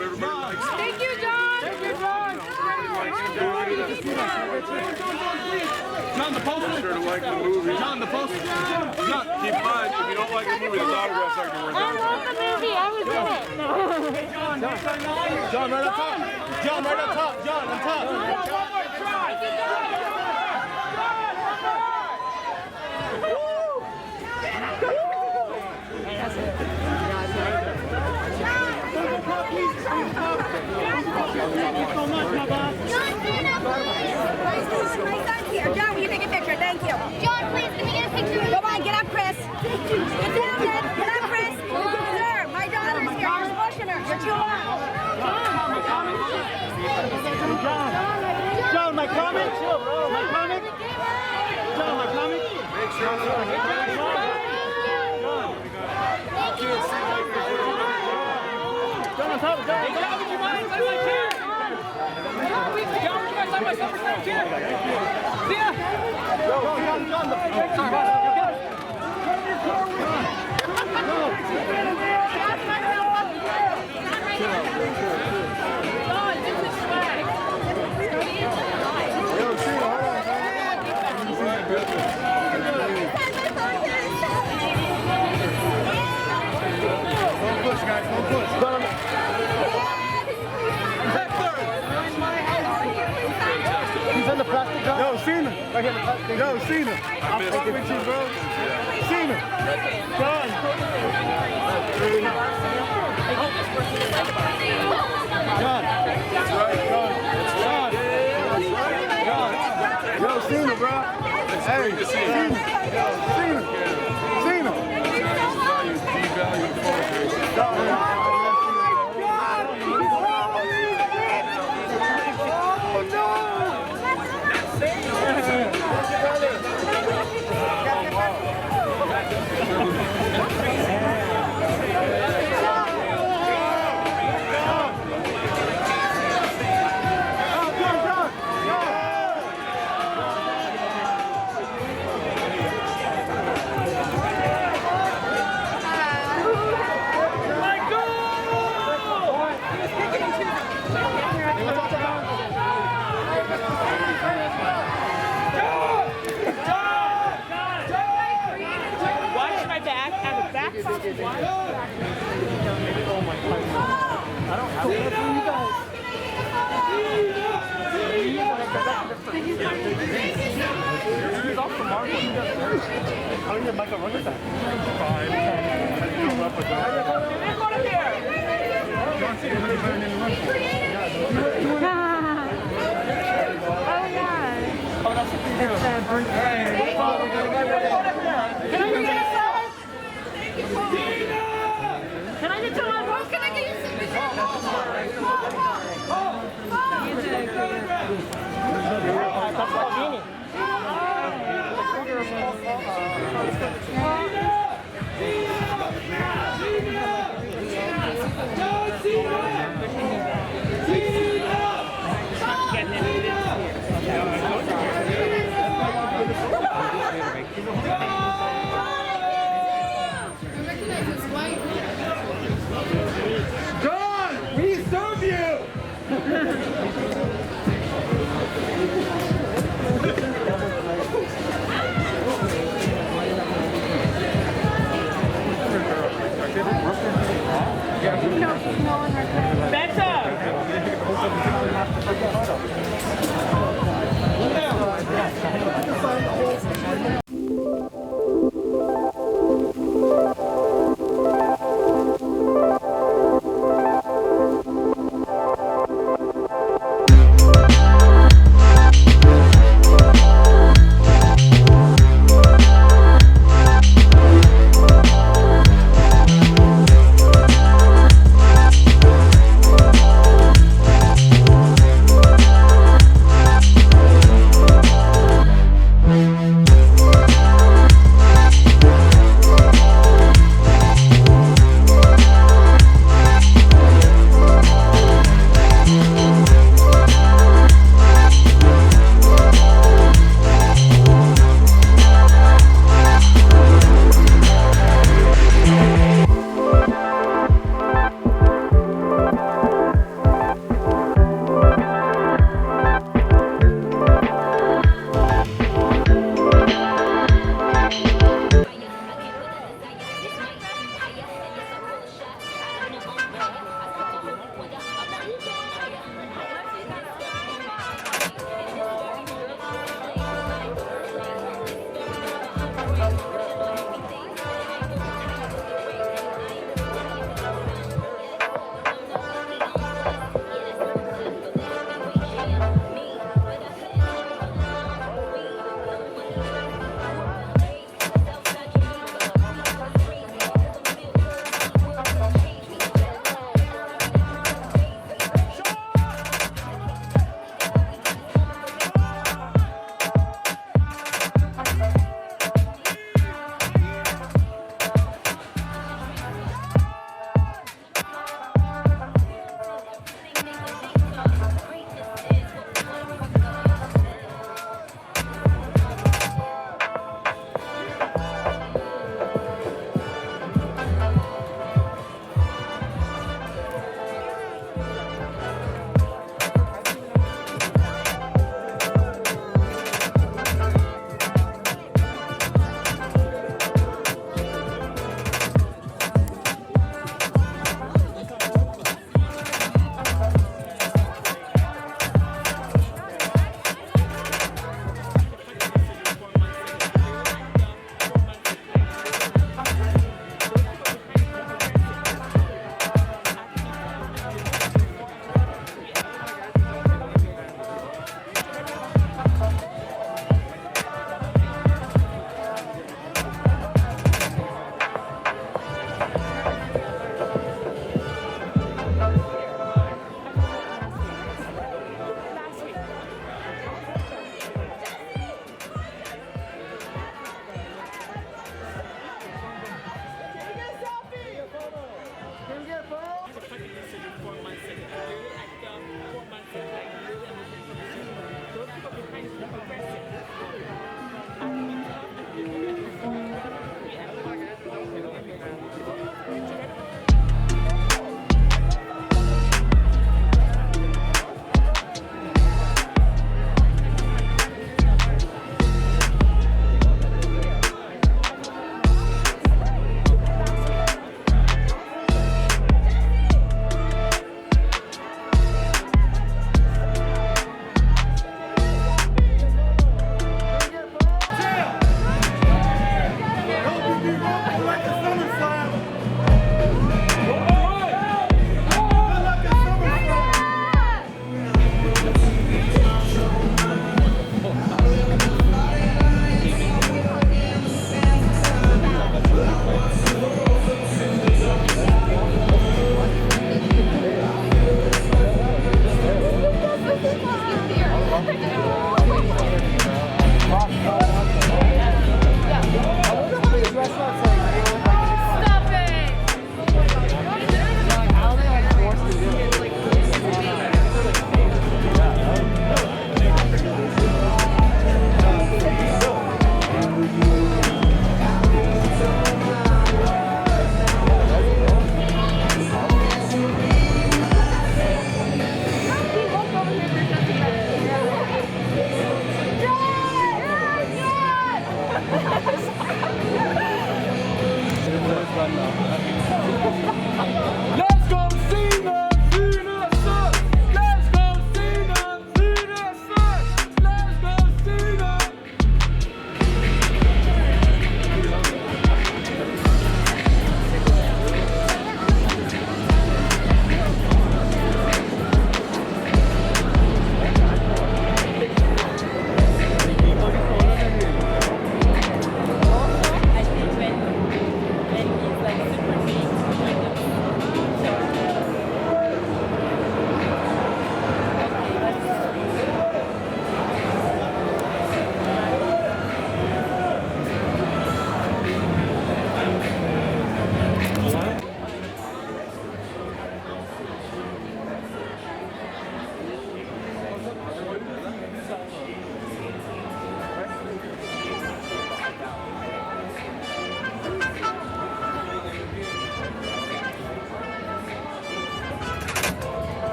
Thank you, John. Thank you, John. John, the poster. Sure to like the movie. John, the poster. John, Keep in mind, if you don't like the movie, the autograph's not going to work I out. love the movie. I was in it. John, right up top. John, right up top. John, on top. One more try. John, will you take a picture? Thank you. John, please, can we get a picture? Come on, get up, Chris. Get down, then. Get up, Chris. Sir, my daughter's here. You're pushing her. You're too loud. John, my comment? My comment? John, my comment? Make sure John, on top of John. John, would you mind? John, would you mind? Side by side, here. See ya. Don't push, guys. Don't push. He's on the plastic gun. Yo, Cena. Right here, the plastic. Yo, Cena. I'm fucking with you, bro. Cena. John. John. That's right, John. John. Yo, Cena, bro. It's great to see you. Cena. Cena. Devalue focus.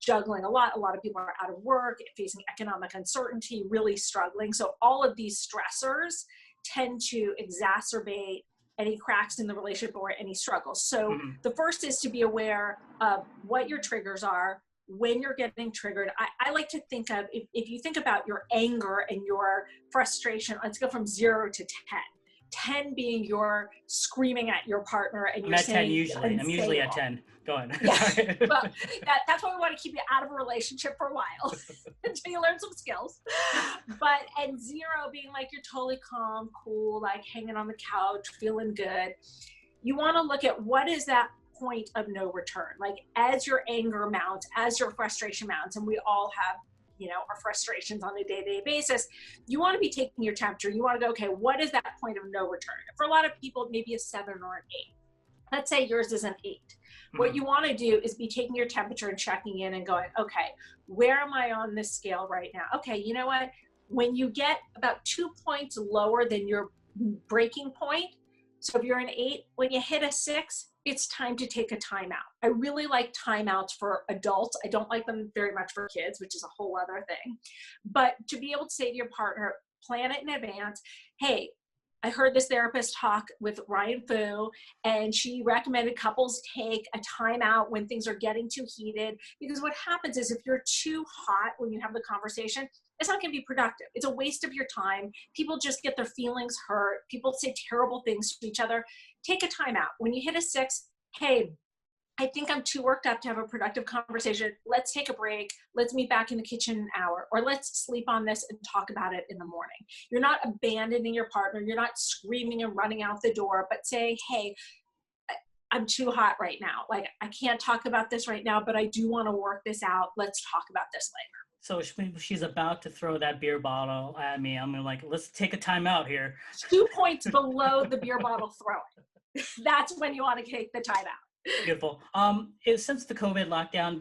juggling a lot. A lot of people are out of work, facing economic uncertainty, really struggling. So all of these stressors tend to exacerbate any cracks in the relationship or any struggles. So the first is to be aware of what your triggers are, when you're getting triggered. I like to think of, if you think about your anger and your frustration, let's go from 0 to 10. 10 being you're screaming at your partner and you're saying 10 usually. I'm usually at 10. Go on. Yeah. Well, that's why we want to keep you out of a relationship for a while until you learn some skills. And 0 being like you're totally calm, cool, like hanging on the couch, feeling good. You want to look at what is that point of no return. Like as your anger mounts, as your frustration mounts, and we all have, our frustrations on a day-to-day basis, you want to be taking your temperature. You want to go, okay, what is that point of no return? For a lot of people, maybe a 7 or an 8. Let's say yours is an 8. What you want to do is be taking your temperature and checking in and going, okay, where am I on this scale right now? Okay, you know what? When you get about 2 points lower than your breaking point, so if you're an 8, when you hit a 6, it's time to take a timeout. I really like timeouts for adults. I don't like them very much for kids, which is a whole other thing. But to be able to say to your partner, plan it in advance, hey, I heard this therapist talk with Ryan Fu, and she recommended couples take a timeout when things are getting too heated, because what happens is if you're too hot when you have the conversation, it's not going to be productive. It's a waste of your time. People just get their feelings hurt. People say terrible things to each other. Take a timeout. When you hit a 6, hey, I think I'm too worked up to have a productive conversation. Let's take a break. Let's meet back in the kitchen an hour, or let's sleep on this and talk about it in the morning. You're not abandoning your partner. You're not screaming and running out the door, but saying, hey, I'm too hot right now. Like, I can't talk about this right now, but I do want to work this out. Let's talk about this later. So she's about to throw that beer bottle at me. I'm like, let's take a time out here. 2 points below the beer bottle throwing. That's when you want to take the time out. Beautiful. Since the COVID lockdown,